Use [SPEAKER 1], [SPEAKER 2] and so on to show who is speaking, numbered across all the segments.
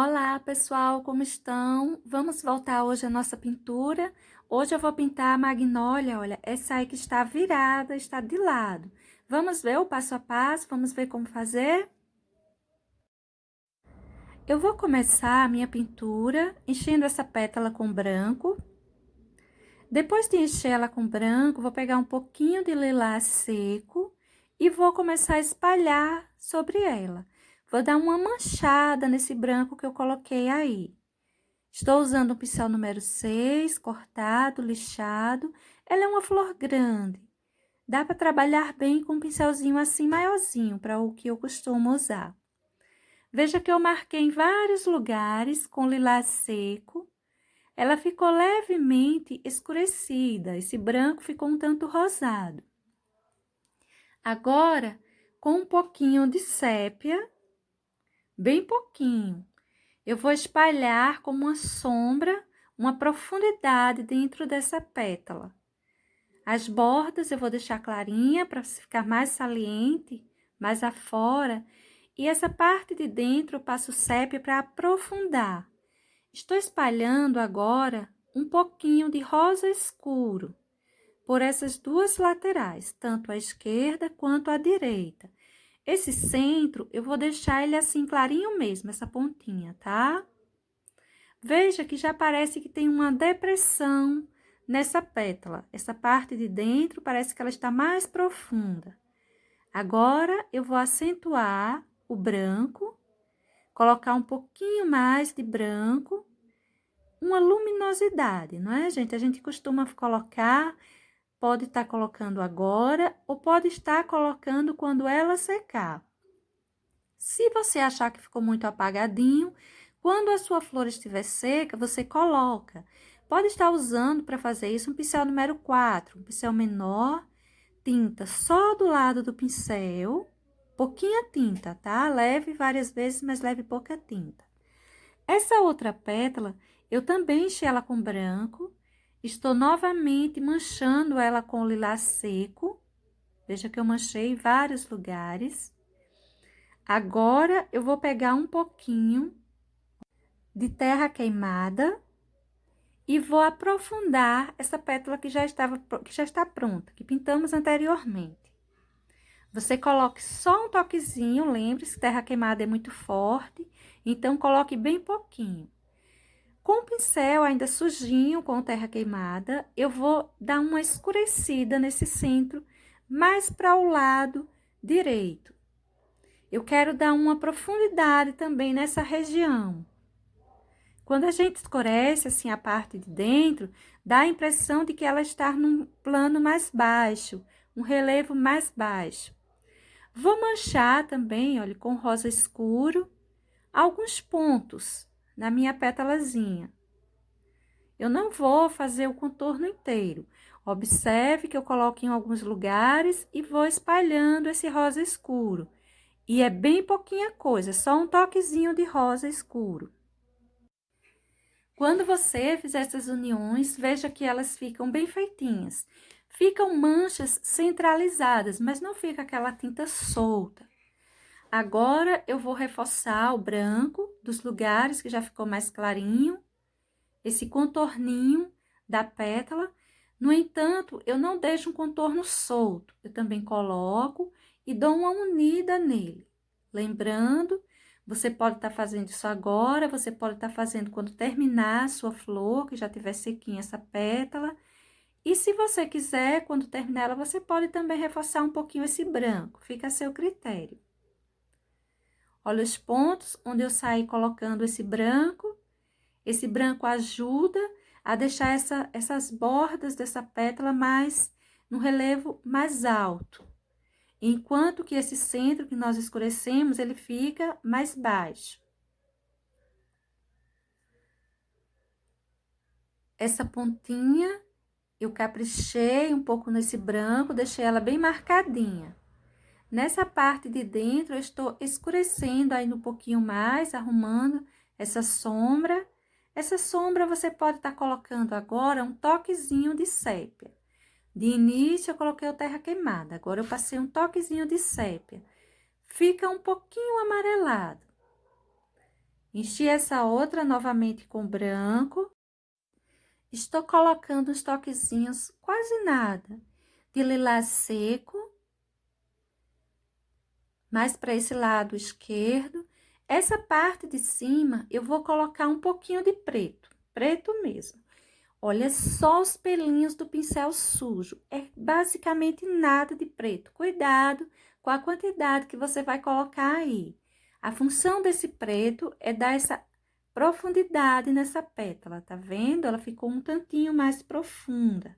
[SPEAKER 1] Olá, pessoal, como estão? Vamos voltar hoje à nossa pintura. Hoje eu vou pintar a magnólia, olha, essa aí que está virada, está de lado. Vamos ver o passo a passo, vamos ver como fazer? Eu vou começar a minha pintura enchendo essa pétala com branco. Depois de encher ela com branco, vou pegar um pouquinho de lilás seco e vou começar a espalhar sobre ela. Vou dar uma manchada nesse branco que eu coloquei aí. Estou usando o pincel número 6, cortado, lixado. Ela é uma flor grande. Dá para trabalhar bem com um pincelzinho assim maiorzinho, para o que eu costumo usar. Veja que eu marquei em vários lugares com lilás seco. Ela ficou levemente escurecida, esse branco ficou um tanto rosado. Agora, com um pouquinho de sépia, bem pouquinho, eu vou espalhar como uma sombra, uma profundidade dentro dessa pétala. As bordas eu vou deixar clarinha para ficar mais saliente, mais afora. E essa parte de dentro eu passo sépia para aprofundar. Estou espalhando agora um pouquinho de rosa escuro por essas duas laterais, tanto à esquerda quanto à direita. Esse centro eu vou deixar ele assim clarinho mesmo, essa pontinha, tá? Veja que já parece que tem uma depressão nessa pétala. Essa parte de dentro parece que ela está mais profunda. Agora, eu vou acentuar o branco, colocar um pouquinho mais de branco, uma luminosidade, não é, gente? A gente costuma colocar, pode estar colocando agora ou pode estar colocando quando ela secar. Se você achar que ficou muito apagadinho, quando a sua flor estiver seca, você coloca. Pode estar usando para fazer isso um pincel número 4, um pincel menor, tinta só do lado do pincel, pouquinha tinta, tá? Leve várias vezes, mas leve pouca tinta. Essa outra pétala, eu também enchi ela com branco, estou novamente manchando ela com lilás seco. Veja que eu manchei em vários lugares. Agora, eu vou pegar um pouquinho de terra queimada e vou aprofundar essa pétala que já está pronta, que pintamos anteriormente. Você coloque só um toquezinho, lembre-se que terra queimada é muito forte, então coloque bem pouquinho. Com o pincel ainda sujinho, com terra queimada, eu vou dar uma escurecida nesse centro, mais para o lado direito. Eu quero dar uma profundidade também nessa região. Quando a gente escurece assim a parte de dentro, dá a impressão de que ela está num plano mais baixo, um relevo mais baixo. Vou manchar também, olha, com rosa escuro, alguns pontos na minha pétalazinha. Eu não vou fazer o contorno inteiro. Observe que eu coloco em alguns lugares e vou espalhando esse rosa escuro. E é bem pouquinha coisa, só um toquezinho de rosa escuro. Quando você fizer essas uniões, veja que elas ficam bem feitinhas. Ficam manchas centralizadas, mas não fica aquela tinta solta. Agora, eu vou reforçar o branco dos lugares que já ficou mais clarinho, esse contorninho da pétala. No entanto, eu não deixo um contorno solto, eu também coloco e dou uma unida nele. Lembrando, você pode estar fazendo isso agora, você pode estar fazendo quando terminar a sua flor, que já tiver sequinha essa pétala. E se você quiser, quando terminar ela, você pode também reforçar um pouquinho esse branco, fica a seu critério. Olha os pontos onde eu saí colocando esse branco. Esse branco ajuda a deixar essas bordas dessa pétala mais, no relevo mais alto. Enquanto que esse centro que nós escurecemos, ele fica mais baixo. Essa pontinha, eu caprichei um pouco nesse branco, deixei ela bem marcadinha. Nessa parte de dentro, eu estou escurecendo ainda um pouquinho mais, arrumando essa sombra. Essa sombra você pode estar colocando agora um toquezinho de sépia. De início, eu coloquei o terra queimada, agora eu passei um toquezinho de sépia. Fica um pouquinho amarelado. Enchi essa outra novamente com branco. Estou colocando uns toquezinhos, quase nada, de lilás seco. Mais para esse lado esquerdo. Essa parte de cima, eu vou colocar um pouquinho de preto, preto mesmo. Olha só os pelinhos do pincel sujo, é basicamente nada de preto. Cuidado com a quantidade que você vai colocar aí. A função desse preto é dar essa profundidade nessa pétala, tá vendo? Ela ficou um tantinho mais profunda.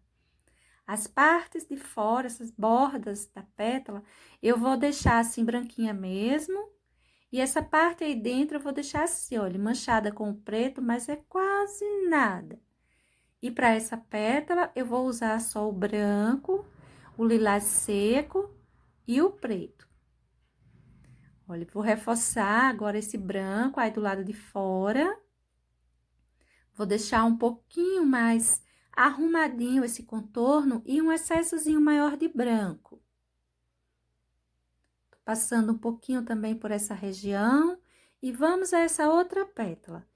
[SPEAKER 1] As partes de fora, essas bordas da pétala, eu vou deixar assim branquinha mesmo. E essa parte aí dentro eu vou deixar assim, olha, manchada com o preto, mas é quase nada. E para essa pétala, eu vou usar só o branco, o lilás seco e o preto. Olha, vou reforçar agora esse branco aí do lado de fora. Vou deixar um pouquinho mais arrumadinho esse contorno e um excessozinho maior de branco. Tô passando um pouquinho também por essa região e vamos a essa outra pétala.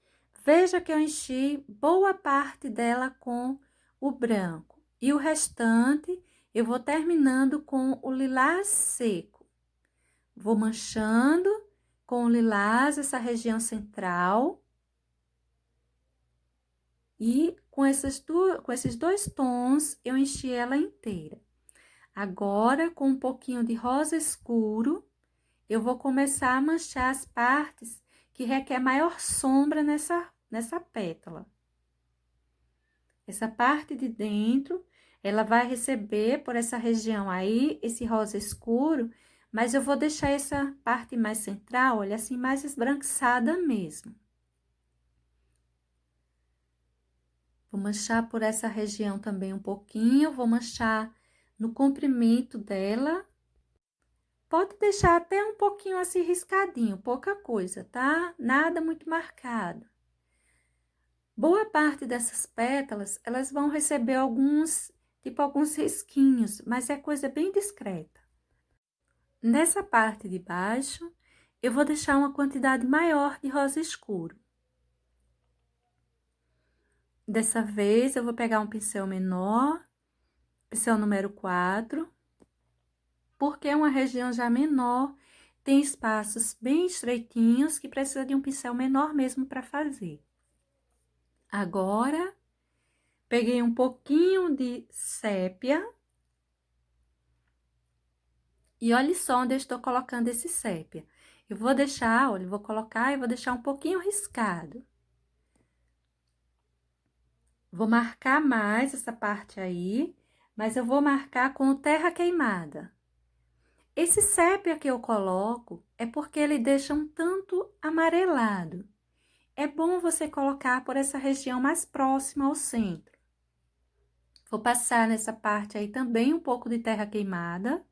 [SPEAKER 1] Veja que eu enchi boa parte dela com o branco e o restante eu vou terminando com o lilás seco. Vou manchando com o lilás essa região central. E com esses dois tons, eu enchi ela inteira. Agora, com um pouquinho de rosa escuro, eu vou começar a manchar as partes que requer maior sombra nessa pétala. Essa parte de dentro, ela vai receber por essa região aí, esse rosa escuro, mas eu vou deixar essa parte mais central, olha assim, mais esbranquiçada mesmo. Vou manchar por essa região também um pouquinho, vou manchar no comprimento dela. Pode deixar até um pouquinho assim riscadinho, pouca coisa, tá? Nada muito marcado. Boa parte dessas pétalas, elas vão receber alguns risquinhos, mas é coisa bem discreta. Nessa parte de baixo, eu vou deixar uma quantidade maior de rosa escuro. Dessa vez, eu vou pegar um pincel menor, pincel número 4, porque é uma região já menor, tem espaços bem estreitinhos que precisa de um pincel menor mesmo para fazer. Agora, peguei um pouquinho de sépia. E olha só onde eu estou colocando esse sépia. Eu vou deixar, olha, vou colocar e vou deixar um pouquinho riscado. Vou marcar mais essa parte aí, mas eu vou marcar com terra queimada. Esse sépia que eu coloco é porque ele deixa um tanto amarelado. É bom você colocar por essa região mais próxima ao centro. Vou passar nessa parte aí também um pouco de terra queimada.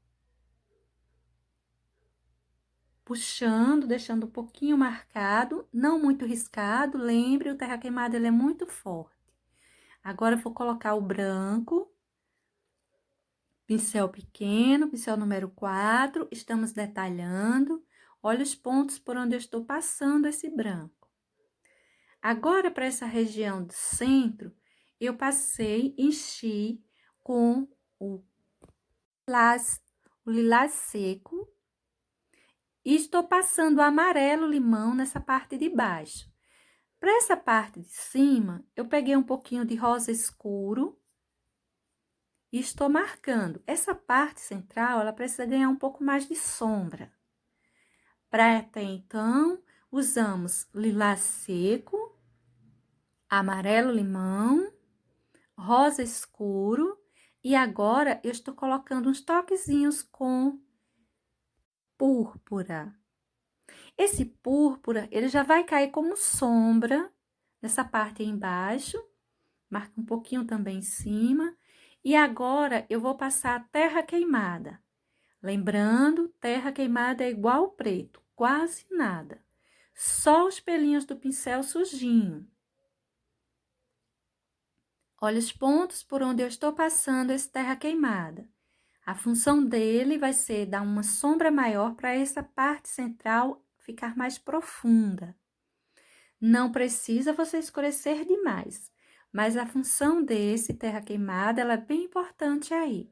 [SPEAKER 1] Puxando, deixando um pouquinho marcado, não muito riscado. Lembre, o terra queimada ele é muito forte. Agora, eu vou colocar o branco. Pincel pequeno, pincel número 4. Estamos detalhando. Olha os pontos por onde eu estou passando esse branco. Agora, para essa região do centro, eu passei, enchi com o lilás seco. E estou passando o amarelo limão nessa parte de baixo. Para essa parte de cima, eu peguei um pouquinho de rosa escuro e estou marcando. Essa parte central, ela precisa ganhar um pouco mais de sombra. Para até então, usamos lilás seco, amarelo limão, rosa escuro e agora eu estou colocando uns toquezinhos com púrpura. Esse púrpura, ele já vai cair como sombra nessa parte aí embaixo. Marca um pouquinho também em cima. E agora, eu vou passar a terra queimada. Lembrando, terra queimada é igual ao preto, quase nada. Só os pelinhos do pincel sujinho. Olha os pontos por onde eu estou passando esse terra queimada. A função dele vai ser dar uma sombra maior para essa parte central ficar mais profunda. Não precisa você escurecer demais, mas a função desse terra queimada, ela é bem importante aí.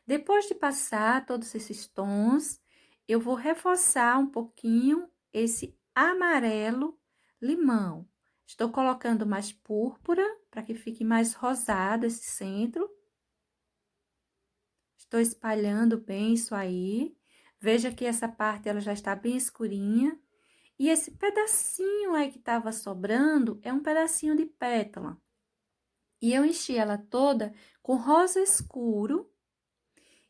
[SPEAKER 1] Depois de passar todos esses tons, eu vou reforçar um pouquinho esse amarelo limão. Estou colocando mais púrpura, para que fique mais rosado esse centro. Estou espalhando bem isso aí. Veja que essa parte ela já está bem escurinha. E esse pedacinho aí que estava sobrando é um pedacinho de pétala. E eu enchi ela toda com rosa escuro.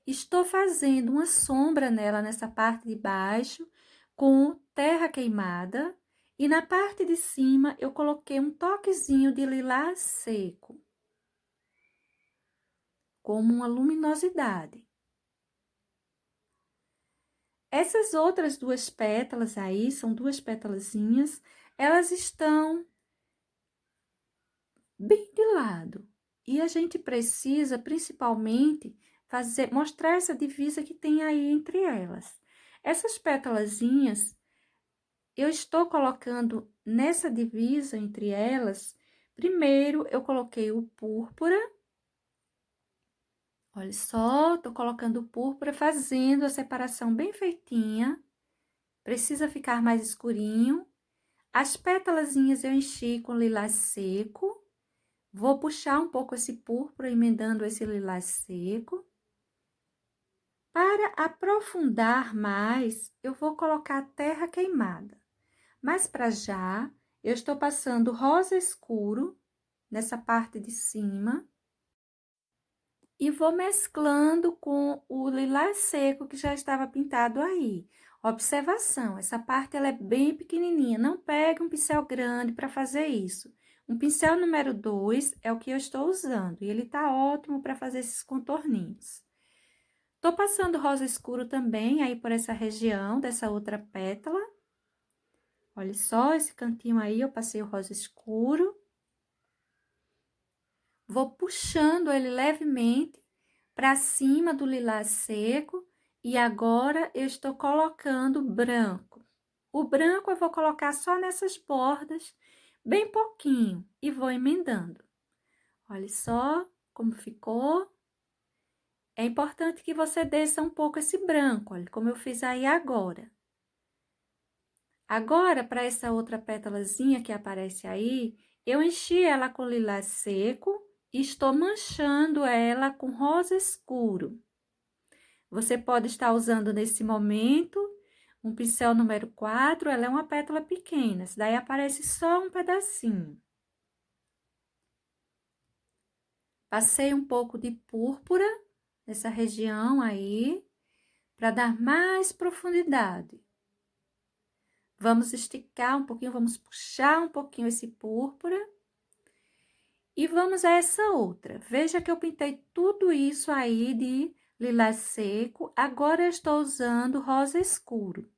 [SPEAKER 1] Estou fazendo uma sombra nela, nessa parte de baixo, com terra queimada. E na parte de cima, eu coloquei um toquezinho de lilás seco, como uma luminosidade. Essas outras duas pétalas aí, são duas pétalazinhas, elas estão bem de lado. E a gente precisa, principalmente, mostrar essa divisa que tem aí entre elas. Essas pétalazinhas, eu estou colocando nessa divisa entre elas, primeiro eu coloquei o púrpura. Olha só, tô colocando o púrpura, fazendo a separação bem feitinha. Precisa ficar mais escurinho. As pétalazinhas eu enchi com lilás seco. Vou puxar um pouco esse púrpura, emendando esse lilás seco. Para aprofundar mais, eu vou colocar terra queimada. Mas para já, eu estou passando rosa escuro nessa parte de cima. E vou mesclando com o lilás seco que já estava pintado aí. Observação, essa parte ela é bem pequenininha, não pega um pincel grande para fazer isso. Um pincel número 2 é o que eu estou usando, e ele tá ótimo para fazer esses contorninhos. Tô passando rosa escuro também aí por essa região dessa outra pétala. Olha só, esse cantinho aí eu passei o rosa escuro. Vou puxando ele levemente para cima do lilás seco e agora eu estou colocando branco. O branco eu vou colocar só nessas bordas, bem pouquinho, e vou emendando. Olha só como ficou. É importante que você desça um pouco esse branco, olha, como eu fiz aí agora. Agora, para essa outra pétalazinha que aparece aí, eu enchi ela com lilás seco e estou manchando ela com rosa escuro. Você pode estar usando nesse momento um pincel número 4, ela é uma pétala pequena, daí aparece só um pedacinho. Passei um pouco de púrpura nessa região aí, para dar mais profundidade. Vamos esticar um pouquinho, vamos puxar um pouquinho esse púrpura. E vamos a essa outra. Veja que eu pintei tudo isso aí de lilás seco, agora eu estou usando rosa escuro.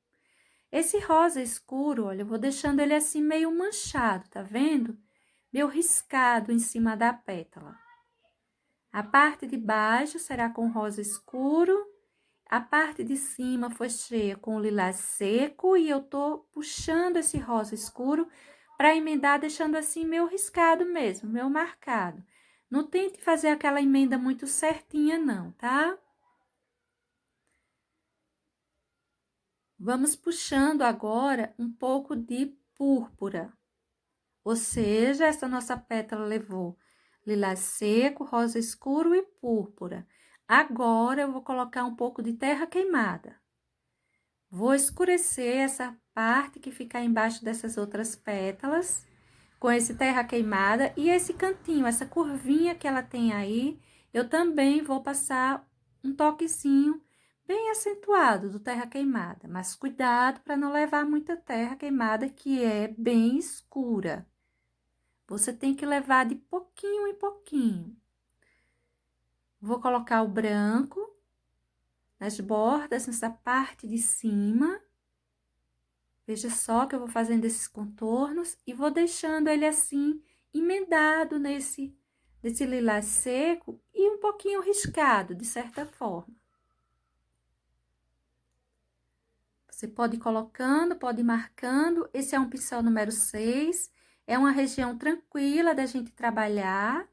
[SPEAKER 1] Esse rosa escuro, olha, eu vou deixando ele assim meio manchado, tá vendo? Meio riscado em cima da pétala. A parte de baixo será com rosa escuro, a parte de cima foi cheia com lilás seco e eu tô puxando esse rosa escuro para emendar, deixando assim meio riscado mesmo, meio marcado. Não tente fazer aquela emenda muito certinha não, tá? Vamos puxando agora um pouco de púrpura. Ou seja, essa nossa pétala levou lilás seco, rosa escuro e púrpura. Agora, eu vou colocar um pouco de terra queimada. Vou escurecer essa parte que fica embaixo dessas outras pétalas, com esse terra queimada. E esse cantinho, essa curvinha que ela tem aí, eu também vou passar um toquezinho bem acentuado do terra queimada. Mas cuidado para não levar muita terra queimada, que é bem escura. Você tem que levar de pouquinho em pouquinho. Vou colocar o branco nas bordas, nessa parte de cima. Veja só que eu vou fazendo esses contornos e vou deixando ele assim, emendado nesse lilás seco e um pouquinho riscado, de certa forma. Você pode ir colocando, pode ir marcando. Esse é um pincel número 6. É uma região tranquila da gente trabalhar.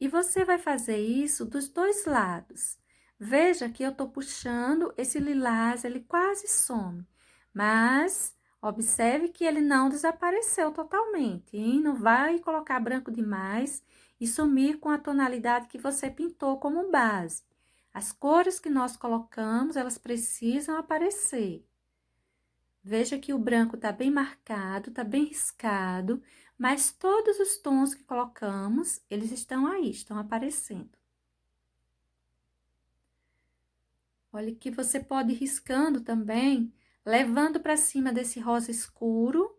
[SPEAKER 1] E você vai fazer isso dos dois lados. Veja que eu tô puxando esse lilás, ele quase some. Mas observe que ele não desapareceu totalmente, hein? Não vai colocar branco demais e sumir com a tonalidade que você pintou como base. As cores que nós colocamos, elas precisam aparecer. Veja que o branco tá bem marcado, tá bem riscado, mas todos os tons que colocamos, eles estão aí, estão aparecendo. Olha que você pode ir riscando também, levando para cima desse rosa escuro,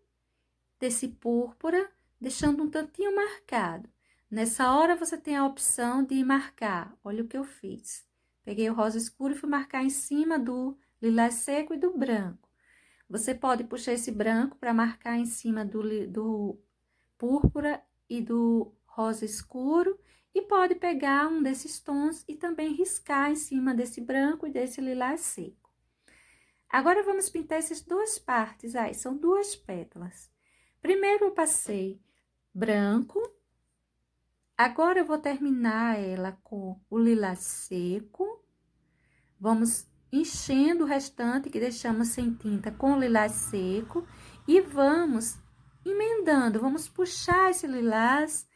[SPEAKER 1] desse púrpura, deixando um tantinho marcado. Nessa hora, você tem a opção de marcar. Olha o que eu fiz. Peguei o rosa escuro e fui marcar em cima do lilás seco e do branco. Você pode puxar esse branco para marcar em cima do púrpura e do rosa escuro e pode pegar um desses tons e também riscar em cima desse branco e desse lilás seco. Agora, vamos pintar essas duas partes aí, são duas pétalas. Primeiro, eu passei branco, agora eu vou terminar ela com o lilás seco. Vamos enchendo o restante que deixamos sem tinta com o lilás seco e vamos emendando, vamos puxar esse lilás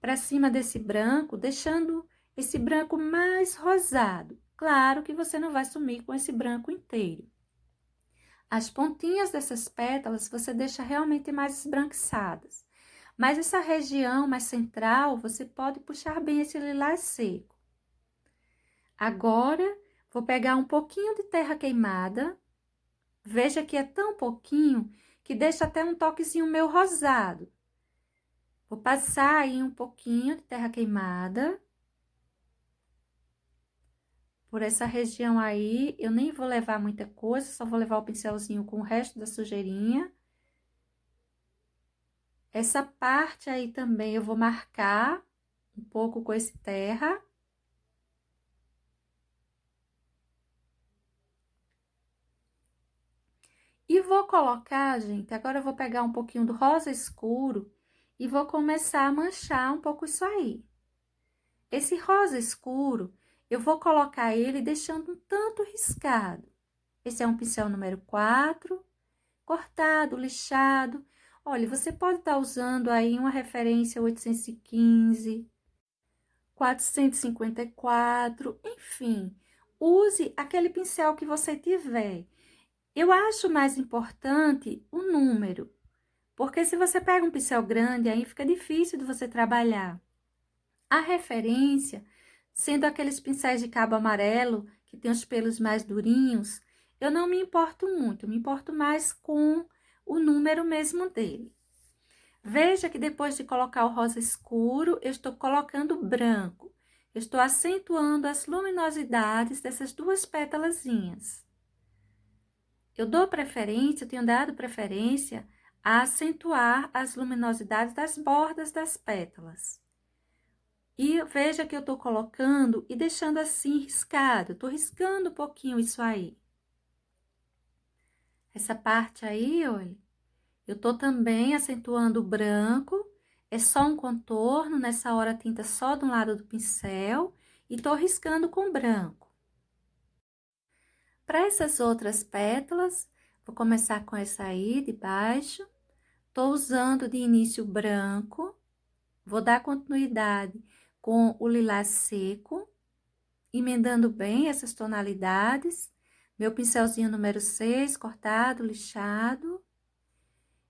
[SPEAKER 1] para cima desse branco, deixando esse branco mais rosado. Claro que você não vai sumir com esse branco inteiro. As pontinhas dessas pétalas você deixa realmente mais esbranquiçadas. Mas essa região mais central, você pode puxar bem esse lilás seco. Agora, vou pegar um pouquinho de terra queimada. Veja que é tão pouquinho que deixa até um toquezinho meio rosado. Vou passar aí um pouquinho de terra queimada. Por essa região aí, eu nem vou levar muita coisa, só vou levar o pincelzinho com o resto da sujeirinha. Essa parte aí também eu vou marcar um pouco com esse terra. E vou colocar, gente, agora eu vou pegar um pouquinho do rosa escuro e vou começar a manchar um pouco isso aí. Esse rosa escuro, eu vou colocar ele deixando um tanto riscado. Esse é um pincel número 4, cortado, lixado. Olha, você pode estar usando aí uma referência 815, 454, enfim. Use aquele pincel que você tiver. Eu acho mais importante o número, porque se você pega um pincel grande, aí fica difícil de você trabalhar. A referência, sendo aqueles pincéis de cabo amarelo, que tem os pelos mais durinhos, eu não me importo muito, eu me importo mais com o número mesmo dele. Veja que depois de colocar o rosa escuro, eu estou colocando branco. Eu estou acentuando as luminosidades dessas duas pétalazinhas. Eu dou preferência, eu tenho dado preferência a acentuar as luminosidades das bordas das pétalas. E veja que eu tô colocando e deixando assim riscado, tô riscando um pouquinho isso aí. Essa parte aí, olha, eu tô também acentuando o branco, é só um contorno, nessa hora a tinta só de um lado do pincel, e tô riscando com branco. Para essas outras pétalas, vou começar com essa aí de baixo, tô usando de início branco, vou dar continuidade com o lilás seco, emendando bem essas tonalidades, meu pincelzinho número 6, cortado, lixado.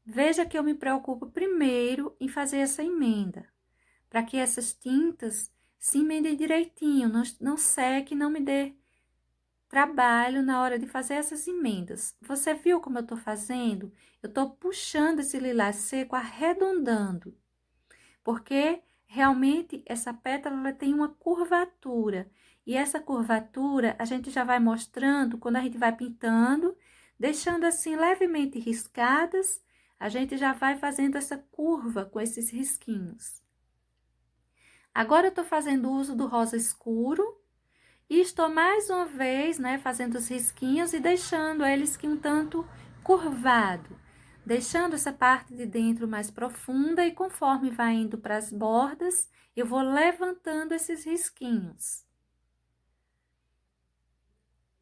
[SPEAKER 1] Veja que eu me preocupo primeiro em fazer essa emenda, para que essas tintas se emendem direitinho, não seque, não me dê trabalho na hora de fazer essas emendas. Você viu como eu tô fazendo? Eu tô puxando esse lilás seco, arredondando, porque realmente essa pétala ela tem uma curvatura. E essa curvatura a gente já vai mostrando quando a gente vai pintando, deixando assim levemente riscadas, a gente já vai fazendo essa curva com esses risquinhos. Agora eu tô fazendo uso do rosa escuro e estou mais uma vez, né, fazendo os risquinhos e deixando eles que um tanto curvado, deixando essa parte de dentro mais profunda, e conforme vai indo para as bordas, eu vou levantando esses risquinhos.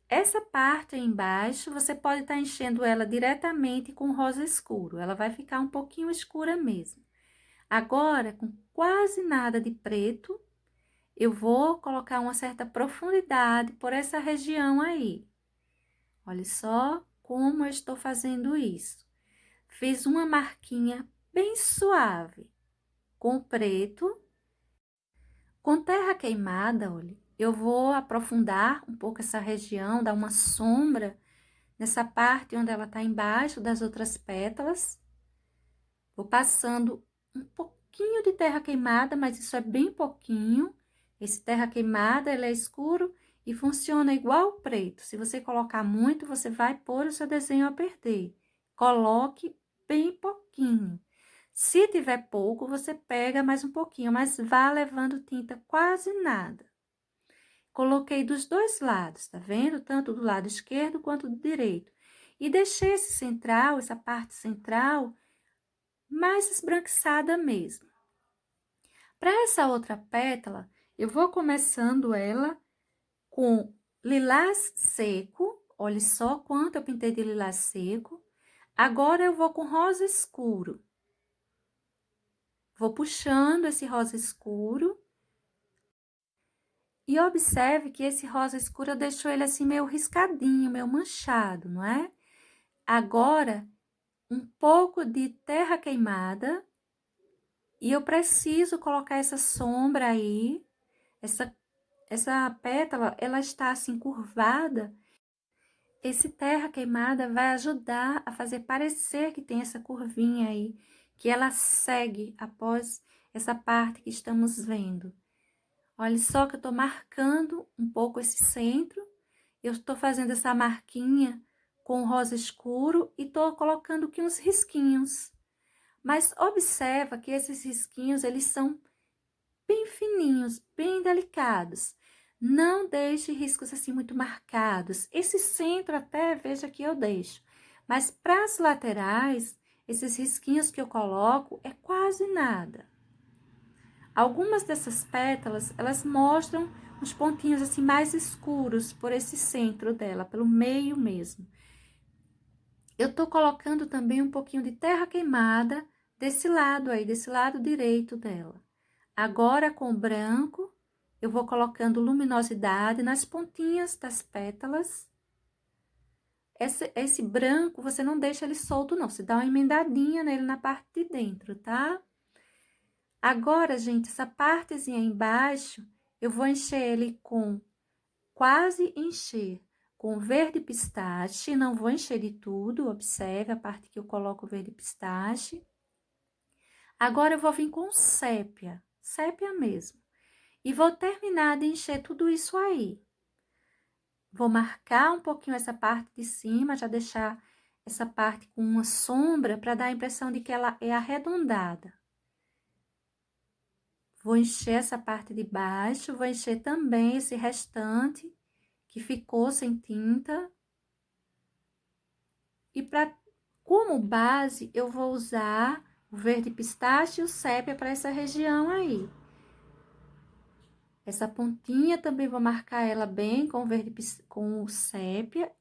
[SPEAKER 1] Essa parte aí embaixo, você pode estar enchendo ela diretamente com rosa escuro, ela vai ficar um pouquinho escura mesmo. Agora, com quase nada de preto, eu vou colocar uma certa profundidade por essa região aí. Olha só como eu estou fazendo isso. Fiz uma marquinha bem suave com o preto. Com terra queimada, olha, eu vou aprofundar um pouco essa região, dar uma sombra nessa parte onde ela tá embaixo das outras pétalas. Vou passando um pouquinho de terra queimada, mas isso é bem pouquinho. Esse terra queimada, ele é escuro e funciona igual o preto. Se você colocar muito, você vai pôr o seu desenho a perder. Coloque bem pouquinho. Se tiver pouco, você pega mais um pouquinho, mas vá levando tinta quase nada. Coloquei dos dois lados, tá vendo? Tanto do lado esquerdo quanto do direito. E deixei esse central, essa parte central, mais esbranquiçada mesmo. Para essa outra pétala, eu vou começando ela com lilás seco. Olha só quanto eu pintei de lilás seco. Agora, eu vou com rosa escuro. Vou puxando esse rosa escuro. E observe que esse rosa escuro eu deixo ele assim meio riscadinho, meio manchado, não é? Agora, um pouco de terra queimada. E eu preciso colocar essa sombra aí. Essa pétala, ela está assim curvada. Esse terra queimada vai ajudar a fazer parecer que tem essa curvinha aí, que ela segue após essa parte que estamos vendo. Olha só que eu tô marcando um pouco esse centro. Eu estou fazendo essa marquinha com rosa escuro e tô colocando aqui uns risquinhos. Mas observa que esses risquinhos, eles são bem fininhos, bem delicados. Não deixe riscos assim muito marcados. Esse centro até, veja que eu deixo. Mas para as laterais, esses risquinhos que eu coloco é quase nada. Algumas dessas pétalas, elas mostram uns pontinhos assim mais escuros por esse centro dela, pelo meio mesmo. Eu tô colocando também um pouquinho de terra queimada desse lado aí, desse lado direito dela. Agora, com o branco, eu vou colocando luminosidade nas pontinhas das pétalas. Esse branco, você não deixa ele solto, não. Você dá uma emendadinha nele na parte de dentro, tá? Agora, gente, essa partezinha aí embaixo, eu vou encher ele com... Quase encher com verde pistache. Não vou encher de tudo, observe a parte que eu coloco verde pistache. Agora, eu vou vir com sépia, sépia mesmo. E vou terminar de encher tudo isso aí. Vou marcar um pouquinho essa parte de cima, já deixar essa parte com uma sombra, para dar a impressão de que ela é arredondada. Vou encher essa parte de baixo, vou encher também esse restante que ficou sem tinta. E como base, eu vou usar o verde pistache e o sépia para essa região aí. Essa pontinha também vou marcar ela bem com o sépia.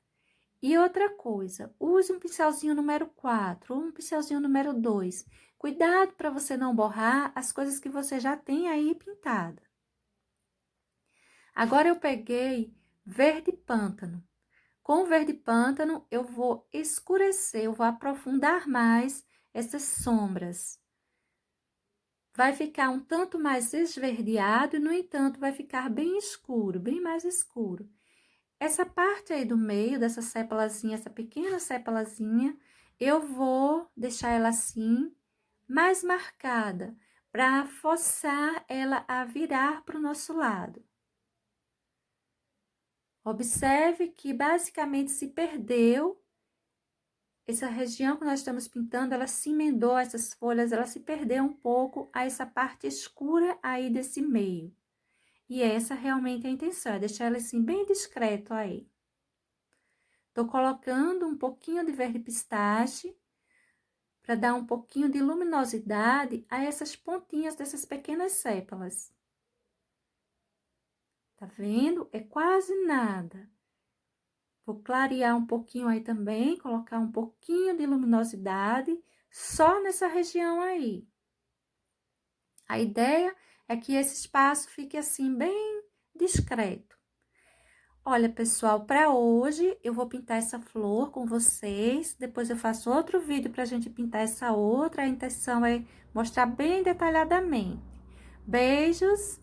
[SPEAKER 1] E outra coisa, use um pincelzinho número 4 ou um pincelzinho número 2. Cuidado para você não borrar as coisas que você já tem aí pintada. Agora, eu peguei verde pântano. Com o verde pântano, eu vou escurecer, eu vou aprofundar mais essas sombras. Vai ficar um tanto mais esverdeado e, no entanto, vai ficar bem escuro, bem mais escuro. Essa parte aí do meio, dessa sépalazinha, essa pequena sépalazinha, eu vou deixar ela assim, mais marcada, para forçar ela a virar para o nosso lado. Observe que basicamente se perdeu essa região que nós estamos pintando, ela se emendou, essas folhas, ela se perdeu um pouco a essa parte escura aí desse meio. E essa realmente é a intenção, é deixar ela assim bem discreto aí. Tô colocando um pouquinho de verde pistache para dar um pouquinho de luminosidade a essas pontinhas dessas pequenas sépalas. Tá vendo? É quase nada. Vou clarear um pouquinho aí também, colocar um pouquinho de luminosidade só nessa região aí. A ideia é que esse espaço fique assim bem discreto. Olha, pessoal, para hoje eu vou pintar essa flor com vocês. Depois eu faço outro vídeo para a gente pintar essa outra. A intenção é mostrar bem detalhadamente. Beijos!